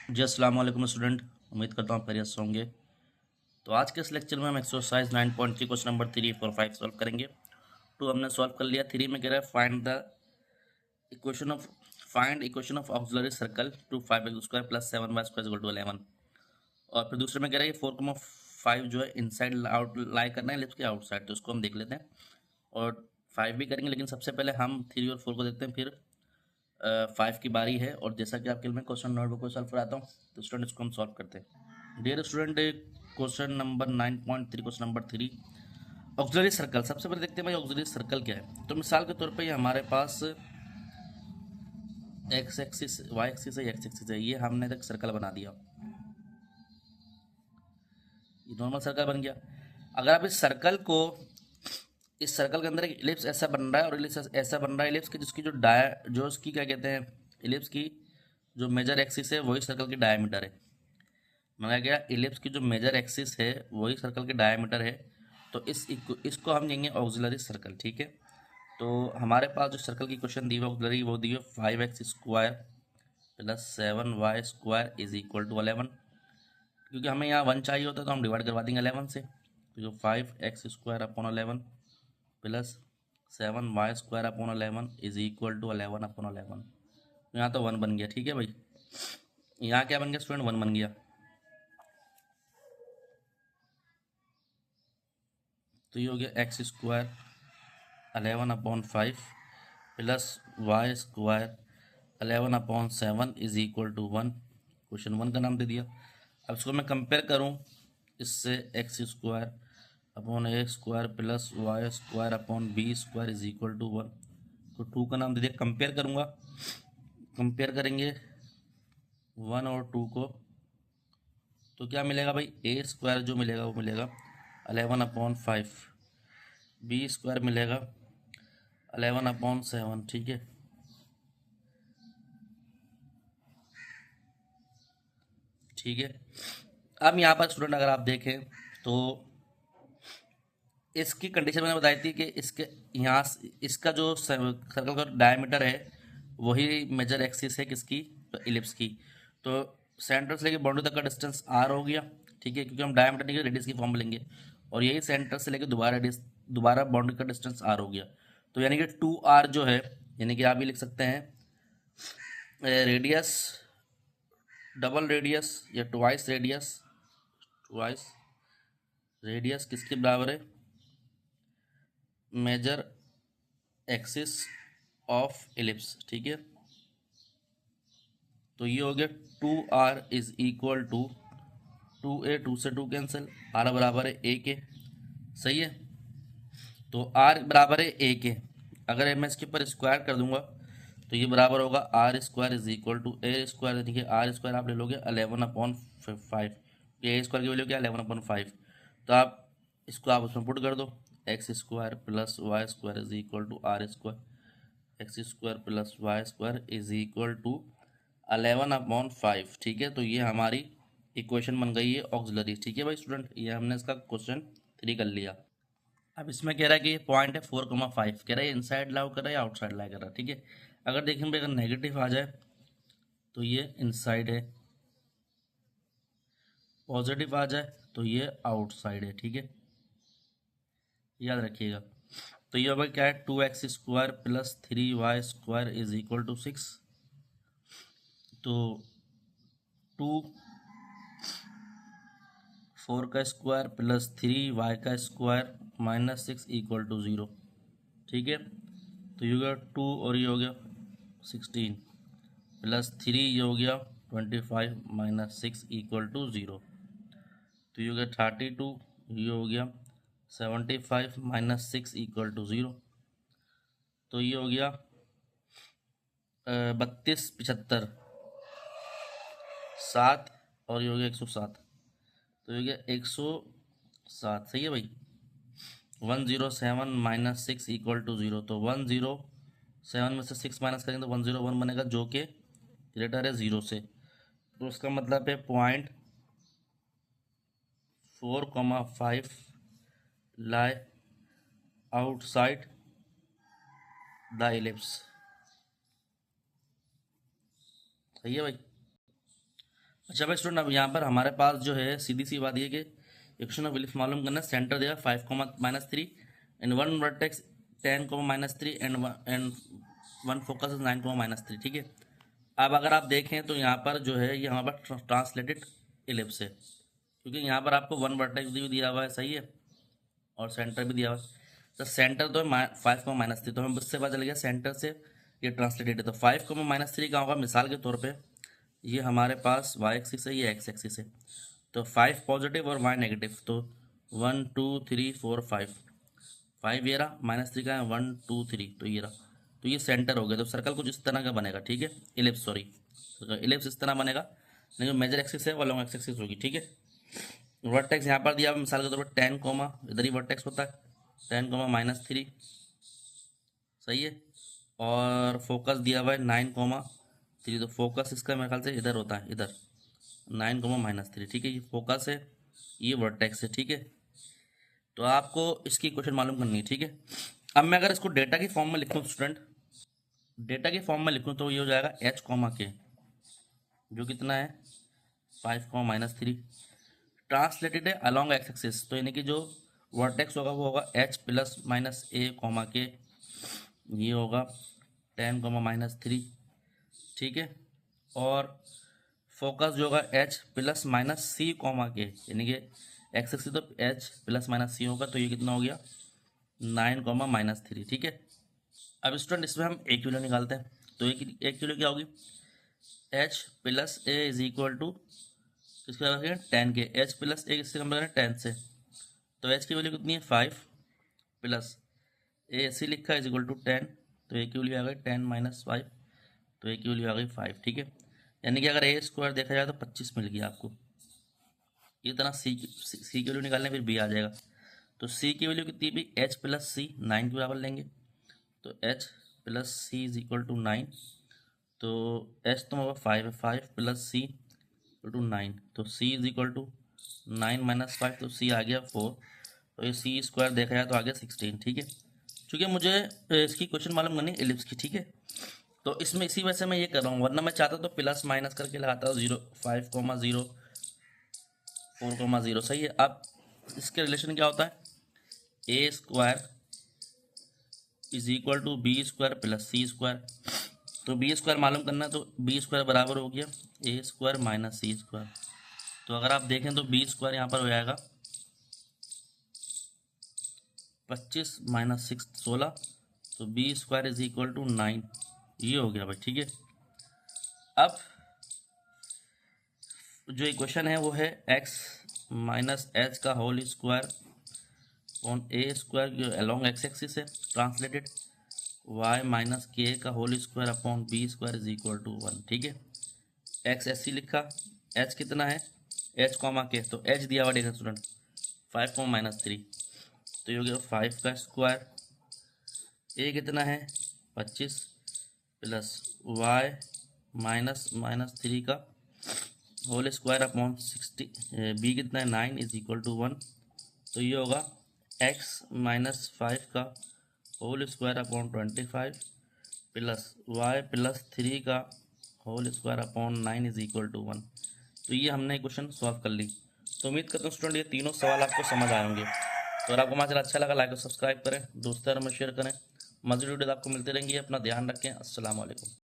जी अस्सलाम वालेकुम स्टूडेंट। उम्मीद करता हूँ खैरियत से होंगे। तो आज के इस लेक्चर में हम एक्सरसाइज 9.3 क्वेश्चन नंबर 3, 4, 5 सॉल्व करेंगे। 2 हमने सॉल्व कर लिया। 3 में कह रहा है find equation of auxiliary circle to 5x² + 7y² = 11। और फिर दूसरे में कह रहा है 4,5 जो है इनसाइड आउट लाई करना है एलिप्स के आउटसाइड, तो इसको हम देख लेते हैं। और 5 भी करेंगे, लेकिन सबसे पहले हम 3 और 4 को देखते हैं, फिर 5 की बारी है। और जैसा कि आपके लिए मैं क्वेश्चन नोटबुक को सॉल्व कराता हूँ, तो स्टूडेंट इसको हम सॉल्व करते हैं। Dear student, question number 9.3, question number 3, auxiliary circle. सबसे पहले देखते हैं भाई ऑक्सिलरी सर्कल क्या है। तो मिसाल के तौर पे ये हमारे पास एक्स एक्सिस, वाई एक्सिस है, एक्स एक्सिस है। ये हमने एक सर्कल बना दिया, ये नॉर्मल सर्कल बन गया। अगर आप इस सर्कल के अंदर एक इलिप्स ऐसा बन रहा है, और इलिप्स ऐसा बन रहा है इलिप्स की जिसकी जो उसकी क्या कहते हैं, इलिप्स की जो मेजर एक्सिस है वही सर्कल की डायमीटर है। माना गया इलिप्स की जो मेजर एक्सिस है वही सर्कल के डायमीटर है। तो इसको हम देंगे ऑक्सिलरी सर्कल। ठीक है, तो हमारे पास जो सर्कल की क्वेश्चन दी हुई ऑक्सिलरी, वो दी हुई 5x² + 7y² = 11। क्योंकि हमें यहाँ 1 चाहिए होता है तो हम डिवाइड करवा देंगे 11 से। तो जो 5x² / 11 + 7y² / 11 = 11/11। तो यहाँ तो 1 बन गया। ठीक है भाई, यहाँ क्या बन गया स्टूडेंट, 1 बन गया। तो ये हो गया x² 11/5 + y² 11/7 = 1। क्वेश्चन 1 का नाम दे दिया। अब इसको मैं कंपेयर करूँ इससे, x² / a² + y² / b² = 1। तो 2 का नाम दे दिया। कंपेयर करूँगा, कंपेयर करेंगे 1 और 2 को, तो क्या मिलेगा भाई, a² जो मिलेगा वो मिलेगा 11/5, b² मिलेगा 11/7। ठीक है, ठीक है। अब यहाँ पर स्टूडेंट अगर आप देखें तो इसकी कंडीशन मैंने बताई थी कि इसके यहाँ इसका जो सर्कल का डायमीटर है वही मेजर एक्सिस है किसकी, तो इलिप्स की। तो सेंटर से लेकर बाउंड्री तक का डिस्टेंस r हो गया। ठीक है, क्योंकि हम डायमीटर नहीं रेडियस की फॉर्म में लेंगे, और यही सेंटर से लेकर दोबारा बाउंड्री का डिस्टेंस r हो गया। तो यानी कि 2r जो है, यानी कि आप भी लिख सकते हैं रेडियस, डबल रेडियस या ट्वाइस रेडियस किसके बराबर है, मेजर एक्सिस ऑफ इलिप्स। ठीक है, तो ये हो गया 2r = 2a, 2 से 2 कैंसिल, r बराबर है a के। सही है, तो r बराबर है a के। अगर मैं इसके ऊपर स्क्वायर कर दूंगा तो ये बराबर होगा r² = a²। देखिए r² आप ले लोगे 11/5, ये a² की वैल्यू क्या, 11/5। तो आप उसमें पुट कर दो, x² + y² = r², x² + y² = 11/5। ठीक है, तो ये हमारी इक्वेशन बन गई है ऑक्सिलरी। ठीक है भाई स्टूडेंट, ये हमने इसका क्वेश्चन 3 कर लिया। अब इसमें कह रहा है कि ये पॉइंट है 4,5, कह रहा है इनसाइड लाई कर रहा है या आउटसाइड लाई कर रहा है। ठीक है, अगर देखें भाई, अगर नेगेटिव आ जाए तो ये इनसाइड है, पॉजिटिव आ जाए तो ये आउटसाइड है। ठीक है, याद रखिएगा। तो ये भाई क्या है, 2x² + 3y² = 6। तो 2 4 का स्क्वायर + 3y² -6 = 0। ठीक है, तो ये हो गया 2 और ये हो गया 16 + 3 ये हो गया 25 -6 = 0। तो ये हो गया 32, ये हो गया 75 -6 = 0। तो ये हो गया 32, 75, 7, और ये हो गया 107। तो ये हो गया 107। सही है भाई, 107 -6 = 0। तो 107 में से 6 माइनस करेंगे तो 101 बनेगा, जो कि ग्रेटर है 0 से। तो उसका मतलब है point 4,5 lie outside the ellipse. सही है भाई। अच्छा भाई स्टूडेंट, अब यहाँ पर हमारे पास जो है सीधी सी बात ये कि इक्वेशन ऑफ इलिप्स मालूम करना है। सेंटर देगा 5, -3 and one vertex 10, -3 and one focus is 9, -3। ठीक है। अब अगर आप देखें तो यहाँ पर जो है ये हमारे पास ट्रांसलेटेड इलिप्स है, क्योंकि यहाँ पर आपको वन वर्टेक्स भी दिया हुआ है, सही है, और सेंटर भी दिया हुआ है। तो सेंटर तो है 5, -3, तो हमें उससे पता चल गया सेंटर से ये ट्रांसलेटेड है। तो 5, -3 का होगा, मिसाल के तौर पे ये हमारे पास वाई एक्सिस है, ये एक्स एक्सिस है। तो 5 पॉजिटिव और वाई नेगेटिव, तो 1 2 3 4 5 ये रहा, -3 का है 1 2 3, तो ये रहा। तो ये सेंटर हो गया। तो सर्कल कुछ इस तरह का बनेगा, ठीक है, इलिप्स, सॉरी, इलिप्स इस तरह बनेगा। नहीं, जो मेजर एक्सिस है वो लॉन्ग एक्सिस होगी, ठीक है। वर्टेक्स यहाँ पर दिया हुआ मिसाल के तौर पर 10, इधर ही वर्टेक्स होता है 10, -3, सही है। और फोकस दिया हुआ है 9, 3, तो फोकस इसका मेरे ख्याल से इधर होता है, इधर 9, -3, ठीक है। ये फोकस है, ये वर्टेक्स है, ठीक है। तो आपको इसकी इक्वेशन मालूम करनी है, ठीक है। अब मैं अगर इसको डेटा की फॉर्म में लिखूँ स्टूडेंट, डेटा की फॉर्म में लिखूँ तो ये हो जाएगा H, जो कितना है 5, -3, ट्रांसलेटेड है अलॉन्ग एक्स एक्सिस, तो यानी कि जो वर्टेक्स होगा वो होगा H +-A, ये होगा 10, -3, ठीक है। और फोकस जो होगा H +-C, यानी कि एक्स एक्सिस तो H +-C होगा, तो ये कितना हो गया 9, -3, ठीक है। अब स्टूडेंट इसमें हम एक वैल्यू निकालते हैं, तो एक वैल्यू क्या होगी, H +A is equal to किसके रखेंगे 10 के, H +A किससे कंपेयर करें 10 से, तो H की वैल्यू कितनी है 5 प्लस ए सी लिखा है इज इक्वल टू 10, तो ए की वैल्यू आ गई 10-5, तो ए की वैल्यू आ गई 5, ठीक है। यानी कि अगर ए स्क्वायर देखा जाए तो 25 मिल गया आपको। ये तरह सी की वैल्यू निकालने फिर बी आ जाएगा। तो सी की वैल्यू कितनी भी H +C 9 के बराबर लेंगे, तो H +C is equal to 9, तो H तो हमारा 5 है, 5 +C इक्वल टू 9, तो C इज इक्वल टू 9-5, तो C आ गया 4, तो ये सी स्क्वायर देखा जाए तो आ गया 16, ठीक है। चूँकि मुझे इसकी क्वेश्चन मालूम करनी एलिप्स की, ठीक है, तो इसमें इसी वजह से मैं ये कर रहा हूँ, वरना मैं चाहता तो प्लस माइनस करके लगाता हूँ 0 5, 0 4, 0, सही है। अब इसके रिलेशन क्या होता है, A square is equal to B square plus C square, तो बी स्क्वायर मालूम करना है, तो बी स्क्वायर बराबर हो गया A square minus C square. तो अगर आप देखें तो बी स्क्वायर यहाँ पर हो जाएगा 25 - 6 16, तो B square is equal to 9, ये हो गया भाई, ठीक है। अब जो इक्वेशन है वो है x - h का whole square on A square, जो अलॉन्ग एक्स एक्सिस है ट्रांसलेटेड, y - k का whole square upon B square is equal to 1, ठीक है। x ऐसी लिखा, h कितना है h, k, तो h दिया हुआ देखा स्टूडेंट 5, -3, तो ये हो गया 5 का स्क्वायर, a कितना है 25 प्लस y -3 का होल स्क्वायर अपॉन 60, बी कितना है 9 इज इक्वल टू 1, तो ये होगा x -5 का whole square upon 25 plus y +3 का whole square upon 9 is equal to 1। तो ये हमने क्वेश्चन सॉल्व कर ली। तो उम्मीद करता हूँ स्टूडेंट ये तीनों सवाल आपको समझ आए होंगे। तो अगर आपको हमारा अच्छा लगा लाइक और सब्सक्राइब करें, दोस्तों में शेयर करें। मज़ीद वीडियो आपको मिलते रहेंगे। अपना ध्यान रखें। अस्सलाम वालेकुम।